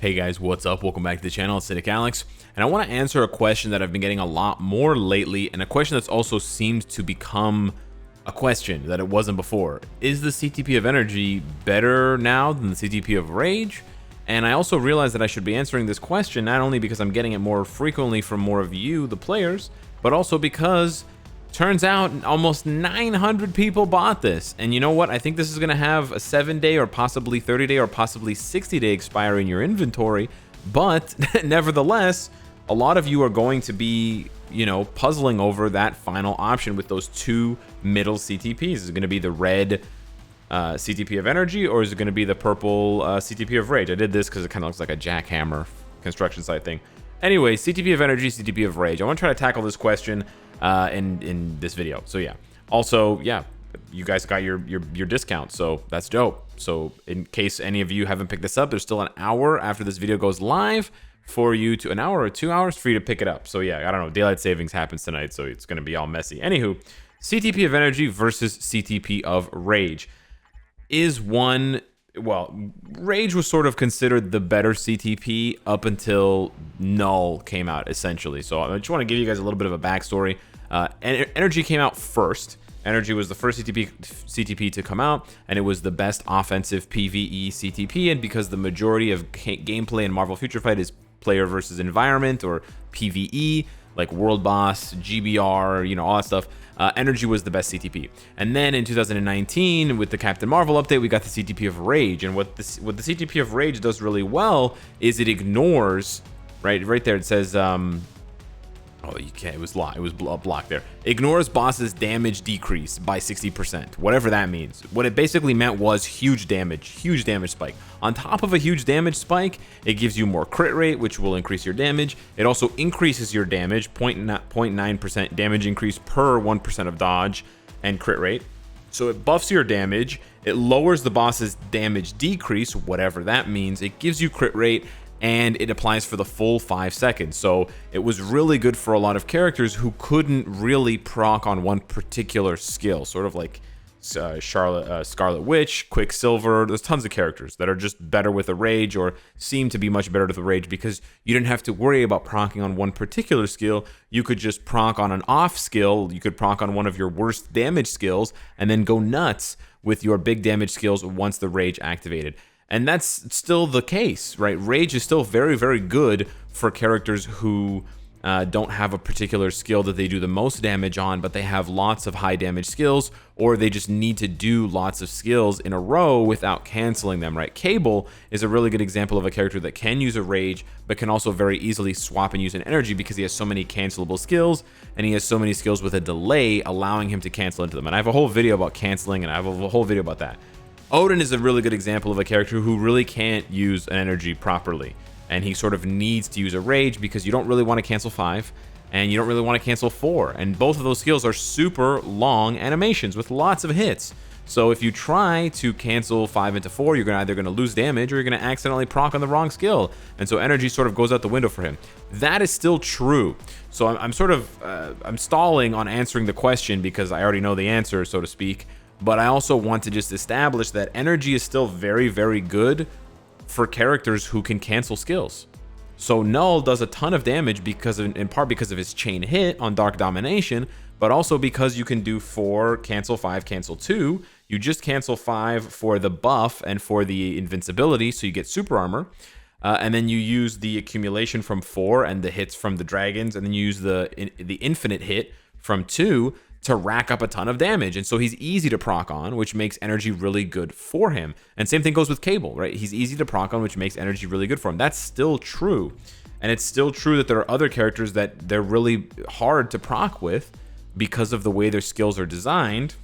Hey guys, what's up? Welcome back to the channel. It's Cynicalex, and I want to answer a question that I've been getting a lot more lately, and a question that's also seems to become a question that it wasn't before. Is the CTP of energy better now than the CTP of rage? And I also realized that I should be answering this question not only because I'm getting it more frequently from more of you, the players, but also because turns out almost 900 people bought this. And you know what? I think this is going to have a 7-day or possibly 30-day or possibly 60-day expiry in your inventory. But nevertheless, a lot of you are going to be, puzzling over that final option with those two middle CTPs. Is it going to be the red CTP of energy, or is it going to be the purple CTP of rage? I did this because it kind of looks like a jackhammer construction site thing. Anyway, CTP of energy, CTP of rage. I want to try to tackle this question in this video. So yeah, also you guys got your discount, so that's dope. So in case any of you haven't picked this up, there's still an hour after this video goes live for you to, an hour or 2 hours for you to pick it up. So yeah, I don't know, daylight savings happens tonight, so it's going to be all messy. Anywho, CTP of energy versus CTP of rage is one. Well, rage was sort of considered the better CTP up until Null came out, essentially. So I just want to give you guys a little bit of a backstory. Energy came out first. Energy was the first CTP to come out, and it was the best offensive PvE CTP. And because the majority of gameplay in Marvel Future Fight is player versus environment, or PvE, like World Boss, GBR, all that stuff, Energy was the best CTP. And then in 2019, with the Captain Marvel update, we got the CTP of Rage. And what the CTP of Rage does really well is it ignores, right there it says, oh, you can't, it was blocked there. Ignores boss's damage decrease by 60%, whatever that means. What it basically meant was huge damage spike. On top of a huge damage spike, it gives you more crit rate, which will increase your damage. It also increases your damage, 0.9% damage increase per 1% of dodge and crit rate. So it buffs your damage, it lowers the boss's damage decrease, whatever that means. It gives you crit rate, and it applies for the full 5 seconds. So it was really good for a lot of characters who couldn't really proc on one particular skill, sort of like Scarlet Witch, Quicksilver. There's tons of characters that are just better with a rage, or seem to be much better with a rage, because you didn't have to worry about proccing on one particular skill. You could just proc on an off skill. You could proc on one of your worst damage skills and then go nuts with your big damage skills once the rage activated. And that's still the case, right? Rage is still very, very good for characters who don't have a particular skill that they do the most damage on, but they have lots of high damage skills, or they just need to do lots of skills in a row without canceling them, right? Cable is a really good example of a character that can use a rage, but can also very easily swap and use an energy, because he has so many cancelable skills, and he has so many skills with a delay, allowing him to cancel into them. And I have a whole video about canceling, and I have a whole video about that. Odin is a really good example of a character who really can't use an energy properly, and he sort of needs to use a rage because you don't really want to cancel 5 and you don't really want to cancel 4, and both of those skills are super long animations with lots of hits. So if you try to cancel 5 into 4, you're either going to lose damage or you're going to accidentally proc on the wrong skill, and so energy sort of goes out the window for him. That is still true. So I'm sort of I'm stalling on answering the question because I already know the answer, so to speak. But I also want to just establish that energy is still very, very good for characters who can cancel skills. So Null does a ton of damage in part because of his chain hit on Dark Domination, but also because you can do 4, cancel 5, cancel 2. You just cancel 5 for the buff and for the invincibility, so you get super armor. And then you use the accumulation from 4 and the hits from the dragons, and then you use the infinite hit from 2 to rack up a ton of damage. And so he's easy to proc on, which makes energy really good for him. And same thing goes with Cable, right? He's easy to proc on, which makes energy really good for him. That's still true. And it's still true that there are other characters that they're really hard to proc with because of the way their skills are designed.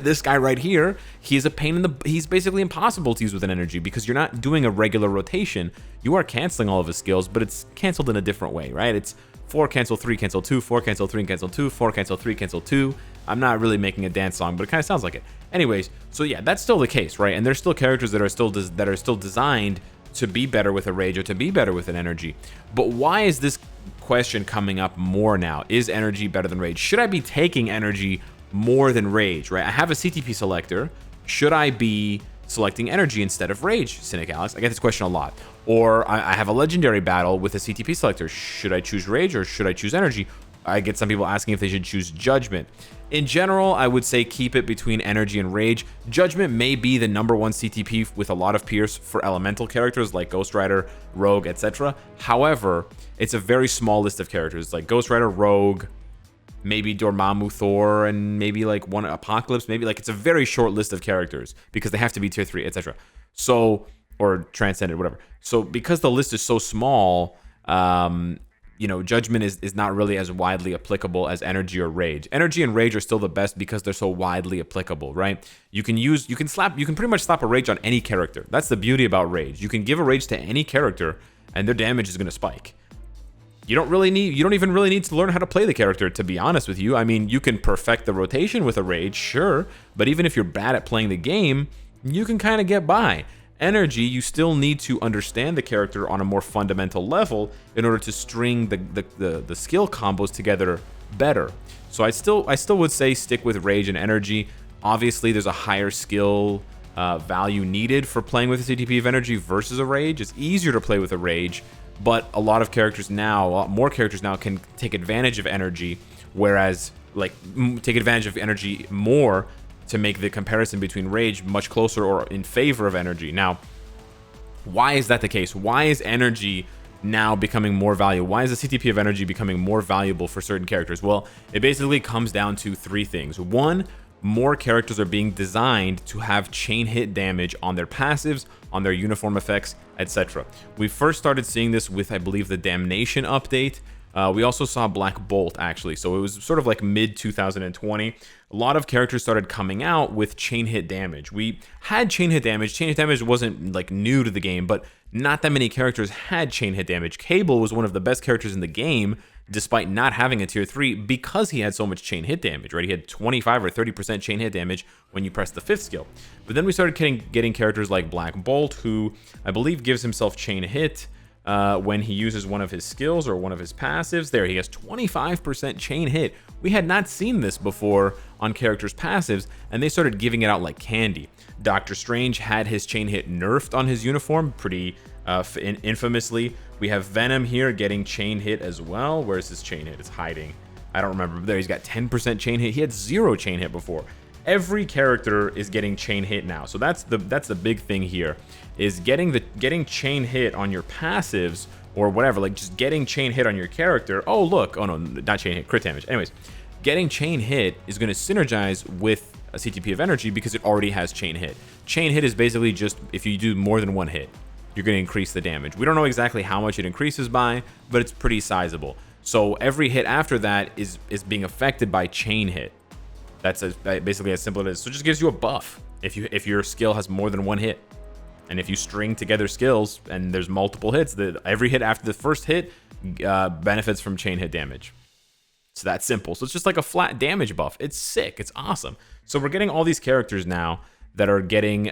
This guy right here, he's basically impossible to use with an energy because you're not doing a regular rotation. You are canceling all of his skills, but it's canceled in a different way, right? It's 4 cancel 3 cancel 2, 4 cancel 3 cancel 2, 4 cancel 3 cancel 2. I'm not really making a dance song, but it kind of sounds like it. Anyways, so yeah, that's still the case, right? And there's still characters that are still designed to be better with a rage or to be better with an energy. But why is this question coming up more now? Is energy better than rage? Should I be taking energy more than rage, right? I have a CTP selector. Should I be selecting energy instead of rage, Cynicalex? I get this question a lot. Or I have a legendary battle with a CTP selector. Should I choose rage or should I choose energy? I get some people asking if they should choose judgment. In general, I would say keep it between energy and rage. Judgment may be the #1 CTP with a lot of peers for elemental characters like Ghost Rider, Rogue, etc. However, it's a very small list of characters like Ghost Rider, Rogue, maybe Dormammu, Thor, and maybe like one Apocalypse. Maybe like it's a very short list of characters because they have to be tier 3, etc. So, or Transcended, whatever. So because the list is so small, you know, judgment is not really as widely applicable as energy or rage. Energy and rage are still the best because they're so widely applicable, right? You can pretty much slap a rage on any character. That's the beauty about rage. You can give a rage to any character and their damage is going to spike. You don't even really need to learn how to play the character, to be honest with you. I mean, you can perfect the rotation with a rage, sure, but even if you're bad at playing the game, you can kind of get by. Energy, you still need to understand the character on a more fundamental level in order to string the skill combos together better. So I still would say stick with rage and energy. Obviously, there's a higher skill value needed for playing with a CTP of energy versus a rage. It's easier to play with a rage, but a lot more characters now can take advantage of energy, whereas like take advantage of energy more to make the comparison between rage much closer or in favor of energy. Now, why is that the case? Why is energy now becoming more valuable? Why is the CTP of energy becoming more valuable for certain characters? Well, it basically comes down to 3 things. 1, more characters are being designed to have chain hit damage on their passives, on their uniform effects, etc. We first started seeing this with, I believe, the Damnation update. We also saw Black Bolt, actually, so it was sort of like mid-2020. A lot of characters started coming out with chain hit damage. We had chain hit damage. Chain hit damage wasn't like new to the game, but not that many characters had chain hit damage. Cable was one of the best characters in the game, despite not having a tier 3, because he had so much chain hit damage, right? He had 25 or 30% chain hit damage when you press the 5th skill. But then we started getting characters like Black Bolt, who I believe gives himself chain hit when he uses one of his skills or one of his passives. There, he has 25% chain hit. We had not seen this before on characters' passives, and they started giving it out like candy. Doctor Strange had his chain hit nerfed on his uniform pretty infamously. We have Venom here getting chain hit as well. Where's his chain hit? It's hiding. I don't remember. There, he's got 10% chain hit. He had 0 chain hit before. Every character is getting chain hit now. So that's the big thing here, is getting chain hit on your passives or whatever, like just getting chain hit on your character. Oh, look. Oh, no, not chain hit, crit damage. Anyways, getting chain hit is going to synergize with a CTP of energy because it already has chain hit. Chain hit is basically just if you do more than 1 hit, you're going to increase the damage. We don't know exactly how much it increases by, but it's pretty sizable. So every hit after that is being affected by chain hit. That's basically as simple as it is. So it just gives you a buff if your skill has more than 1 hit. And if you string together skills and there's multiple hits, every hit after the first hit benefits from chain hit damage. It's that simple. So it's just like a flat damage buff. It's sick. It's awesome. So we're getting all these characters now that are getting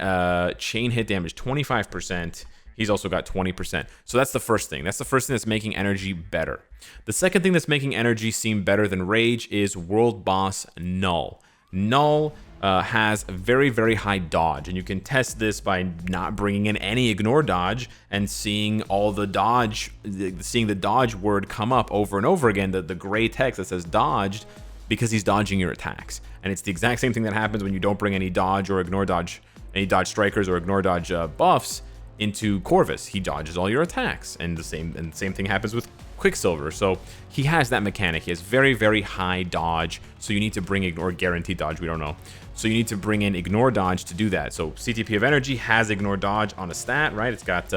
chain hit damage 25%. He's also got 20%. So that's the first thing. That's the first thing that's making energy better. The second thing that's making energy seem better than rage is World Boss Null. Null has very, very high dodge, and you can test this by not bringing in any ignore dodge and seeing all the dodge, seeing the dodge word come up over and over again, the gray text that says dodged, because he's dodging your attacks. And it's the exact same thing that happens when you don't bring any dodge or ignore dodge, any dodge strikers or ignore dodge buffs into Corvus. He dodges all your attacks, and the same thing happens with Quicksilver. So he has that mechanic. He has very, very high dodge, so you need to bring ignore guaranteed dodge, we don't know. So you need to bring in ignore dodge to do that. So CTP of energy has ignore dodge on a stat, right? It's got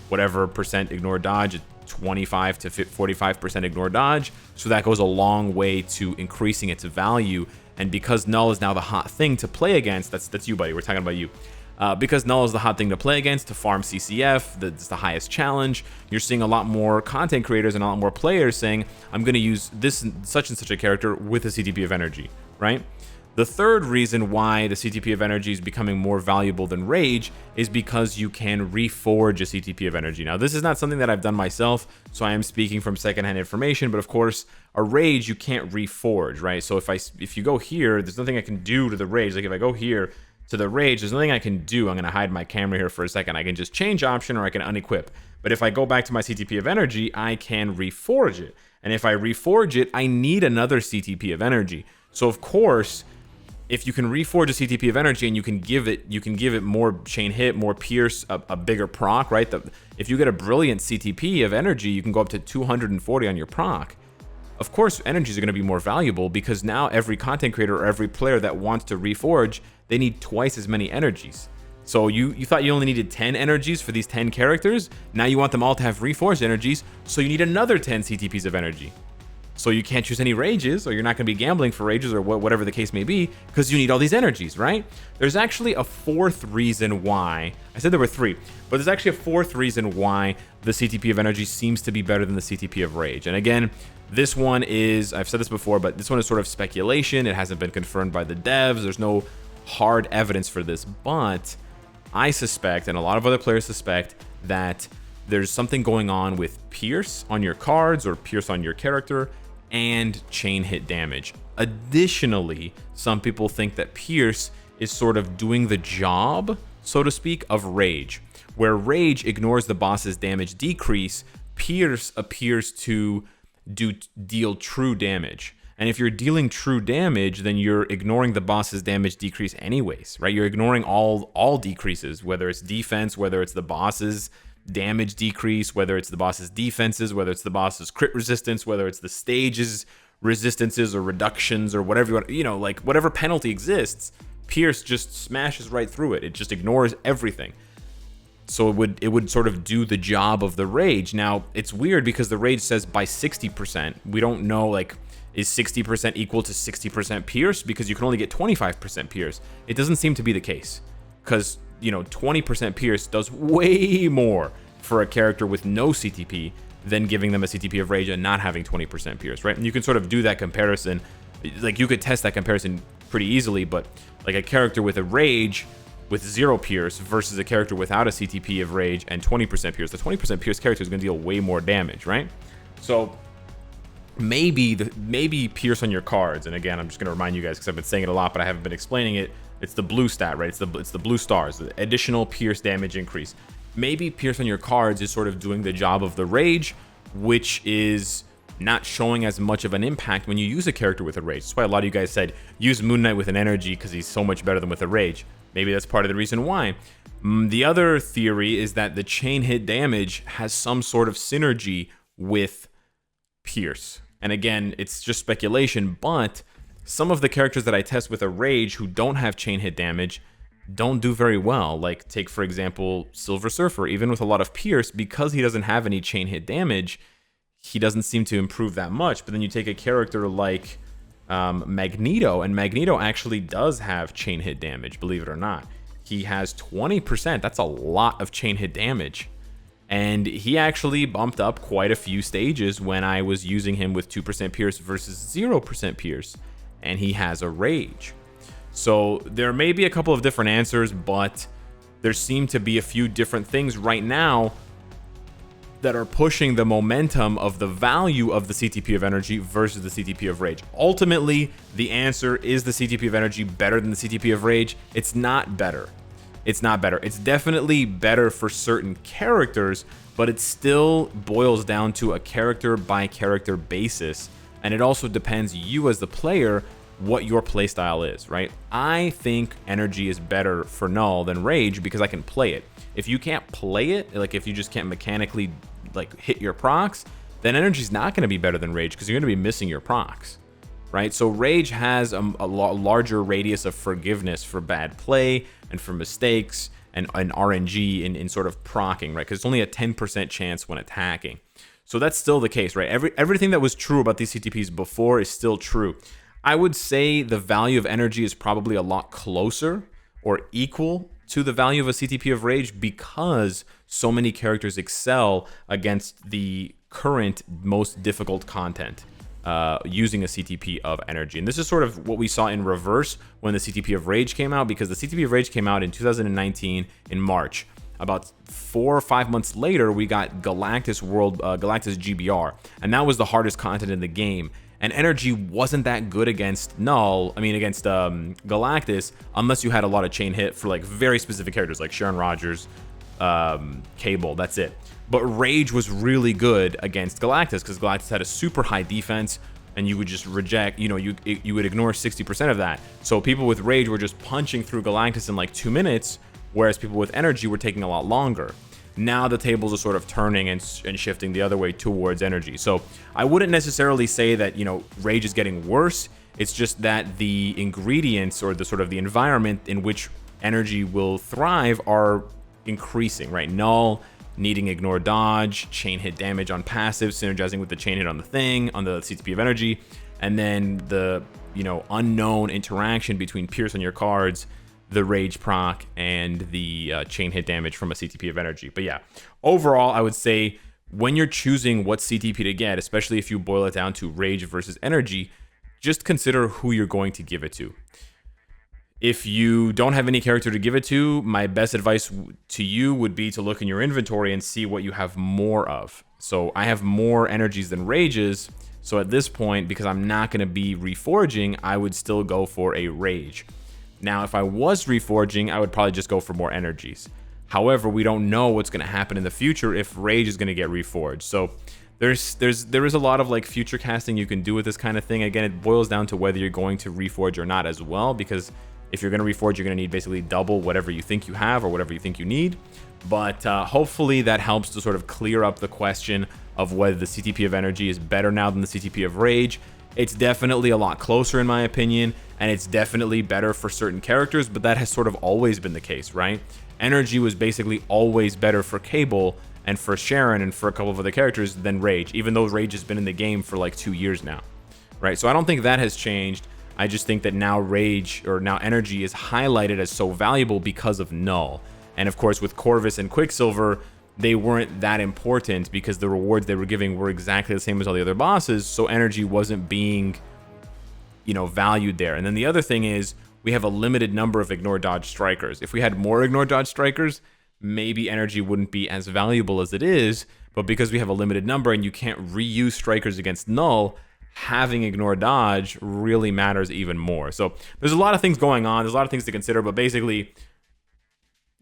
whatever percent ignore dodge, 25 to 45% ignore dodge. So that goes a long way to increasing its value. And because Null is now the hot thing to play against, that's you, buddy. We're talking about you. Because Null is the hot thing to play against, to farm CCF, that's the highest challenge, you're seeing a lot more content creators and a lot more players saying, I'm going to use this such and such a character with a CTP of energy, right? The third reason why the CTP of energy is becoming more valuable than rage is because you can reforge a CTP of energy. Now, this is not something that I've done myself, so I am speaking from secondhand information, but of course, a rage you can't reforge, right? So if you go here, there's nothing I can do to the rage. Like if I go here to the rage, there's nothing I can do. I'm going to hide my camera here for a second. I can just change option, or I can unequip. But if I go back to my CTP of energy, I can reforge it. And if I reforge it, I need another CTP of energy. So of course, if you can reforge a CTP of energy and you can give it more chain hit, more pierce, a bigger proc, right? If you get a brilliant CTP of energy, you can go up to 240 on your proc. Of course, energies are going to be more valuable because now every content creator or every player that wants to reforge, they need twice as many energies. So you thought you only needed 10 energies for these 10 characters. Now you want them all to have reforged energies, so you need another 10 CTPs of energy. So you can't choose any rages, or you're not going to be gambling for rages, or whatever the case may be, because you need all these energies, right? There's actually a fourth reason why. I said there were three, but there's actually a fourth reason why the CTP of energy seems to be better than the CTP of rage. And again, this one is, I've said this before, but this one is sort of speculation. It hasn't been confirmed by the devs. There's no hard evidence for this, but I suspect, and a lot of other players suspect, that there's something going on with pierce on your cards or pierce on your character and chain hit damage. Additionally, some people think that pierce is sort of doing the job, so to speak, of rage. Where rage ignores the boss's damage decrease, pierce appears to deal true damage. And if you're dealing true damage, then you're ignoring the boss's damage decrease anyways, right? You're ignoring all decreases, whether it's defense, whether it's the boss's damage decrease, whether it's the boss's defenses, whether it's the boss's crit resistance, whether it's the stage's resistances or reductions or whatever you want, you know, like whatever penalty exists, pierce just smashes right through it. It just ignores everything. So it would sort of do the job of the rage. Now, it's weird because the rage says by 60%. We don't know, like, is 60% equal to 60% pierce? Because you can only get 25% pierce. It doesn't seem to be the case. Because, you know, 20% pierce does way more for a character with no CTP than giving them a CTP of rage and not having 20% pierce, right? And you can sort of do that comparison. Like, you could test that comparison pretty easily, but like a character with a rage with 0 pierce versus a character without a CTP of rage and 20% pierce, the 20% pierce character is going to deal way more damage, right? So maybe pierce on your cards, and again, I'm just going to remind you guys because I've been saying it a lot, but I haven't been explaining it. It's the blue stat, right? It's the blue stars, the additional pierce damage increase. Maybe pierce on your cards is sort of doing the job of the rage, which is not showing as much of an impact when you use a character with a rage. That's why a lot of you guys said use Moon Knight with an energy because he's so much better than with a rage. Maybe that's part of the reason why. The other theory is that the chain hit damage has some sort of synergy with pierce. And again, it's just speculation, but some of the characters that I test with a rage who don't have chain hit damage don't do very well. Like, take, for example, Silver Surfer. Even with a lot of pierce, because he doesn't have any chain hit damage, he doesn't seem to improve that much. But then you take a character like Magneto, and Magneto actually does have chain hit damage, believe it or not. He has 20%. That's a lot of chain hit damage. And he actually bumped up quite a few stages when I was using him with 2% pierce versus 0% pierce. And he has a rage. So there may be a couple of different answers, but there seem to be a few different things right now that are pushing the momentum of the value of the CTP of energy versus the CTP of rage. Ultimately, the answer is the CTP of energy better than the CTP of rage. It's not better. It's not better. It's definitely better for certain characters, but it still boils down to a character by character basis. And it also depends, you as the player, what your playstyle is, right? I think energy is better for Null than rage because I can play it. If you can't play it, like if you just can't mechanically like hit your procs, then energy is not going to be better than rage because you're going to be missing your procs, right? So rage has a larger radius of forgiveness for bad play and for mistakes and RNG in sort of procking, right? Because it's only a 10% chance when attacking. So that's still the case, right? Everything that was true about these CTPs before is still true. I would say the value of energy is probably a lot closer or equal to the value of a CTP of rage because so many characters excel against the current most difficult content using a CTP of energy. And this is sort of what we saw in reverse when the CTP of rage came out, because the CTP of rage came out in 2019 in March. About 4 or 5 months later, we got Galactus GBR, and that was the hardest content in the game. And energy wasn't that good against Null, against Galactus, unless you had a lot of chain hit for like very specific characters like Sharon Rogers, Cable, that's it. But Rage was really good against Galactus because Galactus had a super high defense, and you would just reject, you would ignore 60% of that. So people with Rage were just punching through Galactus in like 2 minutes, whereas people with energy were taking a lot longer. Now the tables are sort of turning and shifting the other way towards energy. So I wouldn't necessarily say that, Rage is getting worse. It's just that the ingredients or the sort of the environment in which energy will thrive are increasing, right? Null needing ignore dodge, chain hit damage on passive, synergizing with the chain hit on the thing, on the CTP of energy, and then the, unknown interaction between Pierce on your cards, the Rage proc, and the chain hit damage from a CTP of energy. But yeah, overall, I would say when you're choosing what CTP to get, especially if you boil it down to Rage versus energy, just consider who you're going to give it to. If you don't have any character to give it to, my best advice to you would be to look in your inventory and see what you have more of. So I have more energies than Rages, so at this point, because I'm not going to be reforging, I would still go for a Rage. Now, if I was reforging, I would probably just go for more energies. However, we don't know what's going to happen in the future if Rage is going to get reforged. So there is a lot of like future casting you can do with this kind of thing. Again, it boils down to whether you're going to reforge or not as well, because if you're going to reforge, you're going to need basically double whatever you think you have or whatever you think you need. But hopefully that helps to sort of clear up the question of whether the CTP of energy is better now than the CTP of Rage. It's definitely a lot closer in my opinion, and it's definitely better for certain characters, but that has sort of always been the case, right? Energy was basically always better for Cable and for Sharon and for a couple of other characters than Rage, even though Rage has been in the game for like 2 years now, right? So I don't think that has changed. I just think that now Rage, or now energy, is highlighted as so valuable because of Null. And of course, with Corvus and Quicksilver, they weren't that important because the rewards they were giving were exactly the same as all the other bosses, so energy wasn't being, valued there. And then the other thing is, we have a limited number of ignore dodge strikers. If we had more ignore dodge strikers, maybe energy wouldn't be as valuable as it is, but because we have a limited number and you can't reuse strikers against Null, having ignore dodge really matters even more. So there's a lot of things going on, there's a lot of things to consider, but basically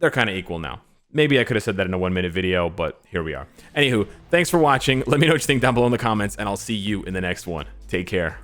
they're kind of equal now. Maybe I could have said that in a 1-minute video, but here we are. Anywho, thanks for watching. Let me know what you think down below in the comments, and I'll see you in the next one. Take care.